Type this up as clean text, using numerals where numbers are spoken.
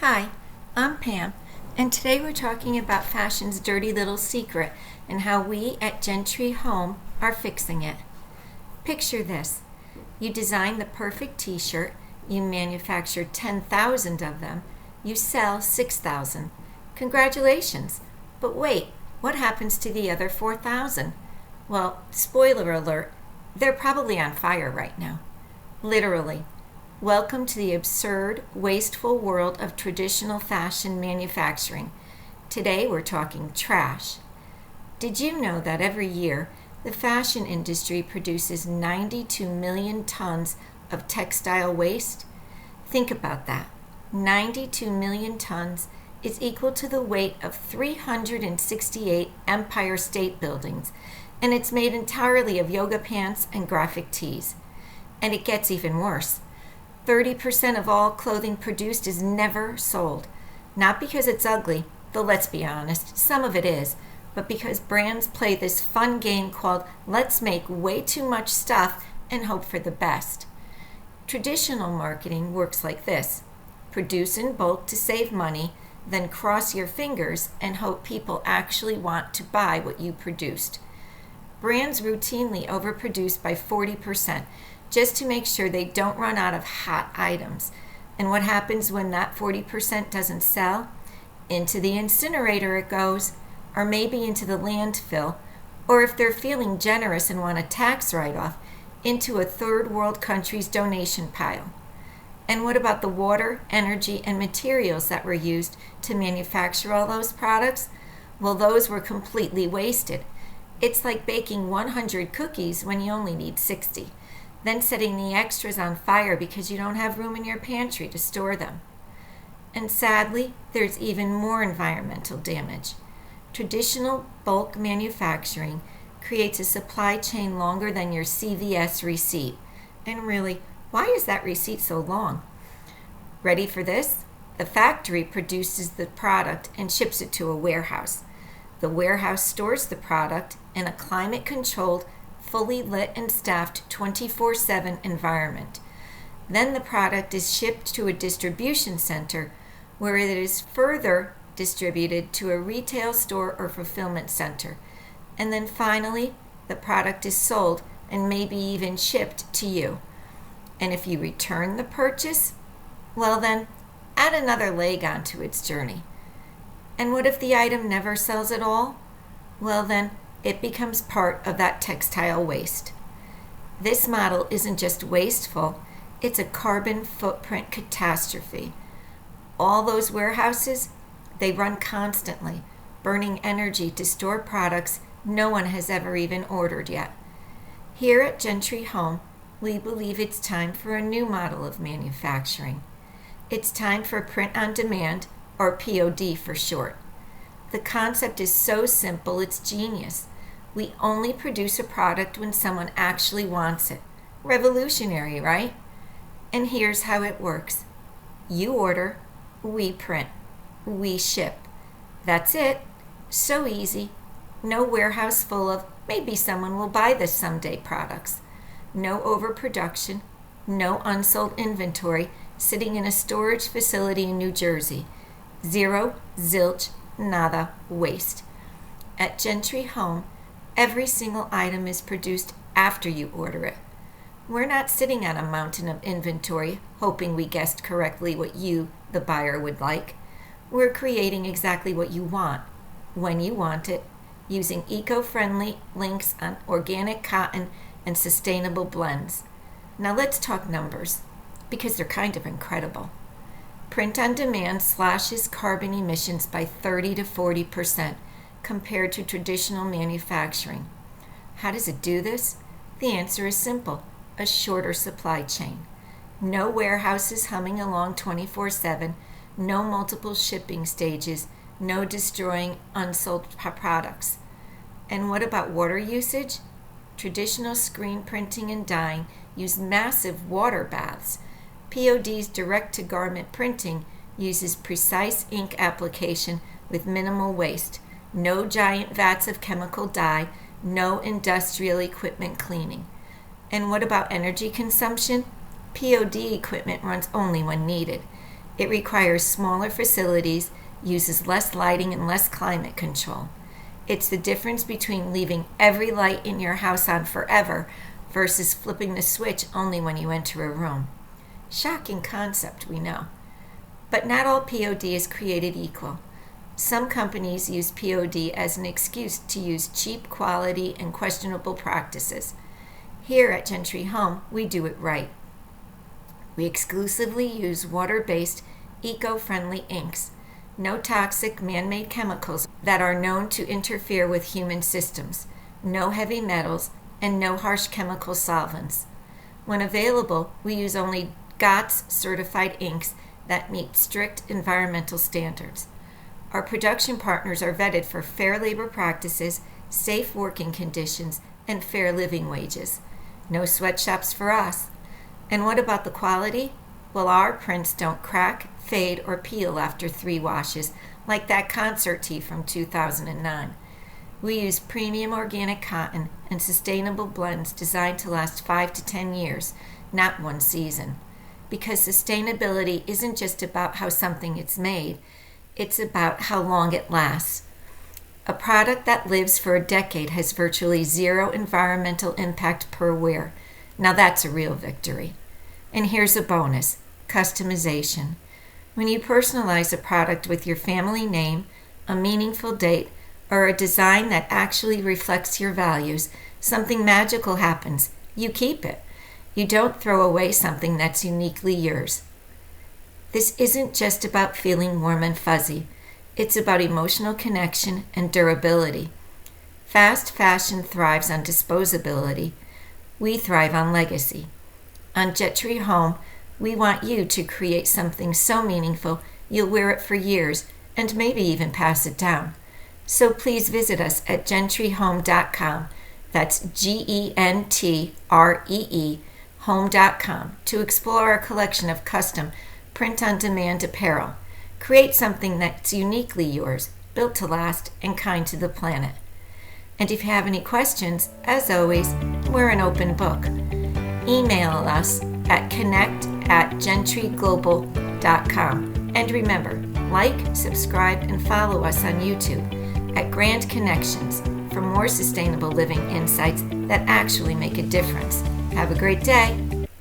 Hi, I'm Pam, and today we're talking about fashion's dirty little secret and how we at GenTree Home are fixing it. Picture this. You design the perfect t-shirt, you manufacture 10,000 of them, you sell 6,000. Congratulations! But wait, what happens to the other 4,000? Well, spoiler alert, they're probably on fire right now. Literally. Welcome to the absurd, wasteful world of traditional fashion manufacturing. Today we're talking trash. Did you know that every year the fashion industry produces 92 million tons of textile waste? Think about that. 92 million tons is equal to the weight of 368 Empire State Buildings, and it's made entirely of yoga pants and graphic tees. And it gets even worse. 30% of all clothing produced is never sold. Not because it's ugly, though let's be honest, some of it is, but because brands play this fun game called let's make way too much stuff and hope for the best. Traditional marketing works like this. Produce in bulk to save money, then cross your fingers and hope people actually want to buy what you produced. Brands routinely overproduce by 40%. Just to make sure they don't run out of hot items. And what happens when that 40% doesn't sell? Into the incinerator it goes, or maybe into the landfill, or if they're feeling generous and want a tax write-off, into a third world country's donation pile. And what about the water, energy, and materials that were used to manufacture all those products? Well, those were completely wasted. It's like baking 100 cookies when you only need 60. Then setting the extras on fire because you don't have room in your pantry to store them. And sadly, there's even more environmental damage. Traditional bulk manufacturing creates a supply chain longer than your CVS receipt. And really, why is that receipt so long? Ready for this? The factory produces the product and ships it to a warehouse. The warehouse stores the product in a climate-controlled, fully lit and staffed 24/7 environment. Then the product is shipped to a distribution center where it is further distributed to a retail store or fulfillment center. And then finally, the product is sold and maybe even shipped to you. And if you return the purchase, well then, add another leg onto its journey. And what if the item never sells at all? Well then, it becomes part of that textile waste. This model isn't just wasteful, it's a carbon footprint catastrophe. All those warehouses, they run constantly, burning energy to store products no one has ever even ordered yet. Here at GenTree Home, we believe it's time for a new model of manufacturing. It's time for print on demand, or POD for short. The concept is so simple, it's genius. We only produce a product when someone actually wants it. Revolutionary, right? And here's how it works. You order, we print, we ship. That's it. So easy. No warehouse full of maybe someone will buy this someday products. No overproduction, no unsold inventory sitting in a storage facility in New Jersey. Zero, zilch, nada, waste. At GenTree Home, every single item is produced after you order it. We're not sitting on a mountain of inventory hoping we guessed correctly what you, the buyer, would like. We're creating exactly what you want, when you want it, using eco-friendly links on organic cotton and sustainable blends. Now let's talk numbers, because they're kind of incredible. Print on demand slashes carbon emissions by 30 to 40%. Compared to traditional manufacturing. How does it do this? The answer is simple, a shorter supply chain. No warehouses humming along 24/7, no multiple shipping stages, no destroying unsold products. And what about water usage? Traditional screen printing and dyeing use massive water baths. POD's direct-to-garment printing uses precise ink application with minimal waste. No giant vats of chemical dye, no industrial equipment cleaning. And what about energy consumption? POD equipment runs only when needed. It requires smaller facilities, uses less lighting and less climate control. It's the difference between leaving every light in your house on forever versus flipping the switch only when you enter a room. Shocking concept, we know. But not all POD is created equal. Some companies use POD as an excuse to use cheap quality and questionable practices. Here at GenTree Home, we do it right. We exclusively use water-based, eco-friendly inks, no toxic man-made chemicals that are known to interfere with human systems, no heavy metals, and no harsh chemical solvents. When available, we use only GOTS certified inks that meet strict environmental standards. Our production partners are vetted for fair labor practices, safe working conditions, and fair living wages. No sweatshops for us. And what about the quality? Well, our prints don't crack, fade, or peel after 3 washes, like that concert tee from 2009. We use premium organic cotton and sustainable blends designed to last 5 to 10 years, not 1 season. Because sustainability isn't just about how something is made, it's about how long it lasts. A product that lives for a decade has virtually 0 environmental impact per wear. Now that's a real victory. And here's a bonus: customization. When you personalize a product with your family name, a meaningful date, or a design that actually reflects your values, something magical happens. You keep it. You don't throw away something that's uniquely yours. This isn't just about feeling warm and fuzzy. It's about emotional connection and durability. Fast fashion thrives on disposability. We thrive on legacy. On GenTree Home, we want you to create something so meaningful you'll wear it for years and maybe even pass it down. So please visit us at gentreehome.com. That's GenTree home.com to explore our collection of custom print-on-demand apparel. Create something that's uniquely yours, built to last, and kind to the planet. And if you have any questions, as always, we're an open book. Email us at connect@gentreeglobal.com. And remember, like, subscribe, and follow us on YouTube at Grand Connections for more sustainable living insights that actually make a difference. Have a great day.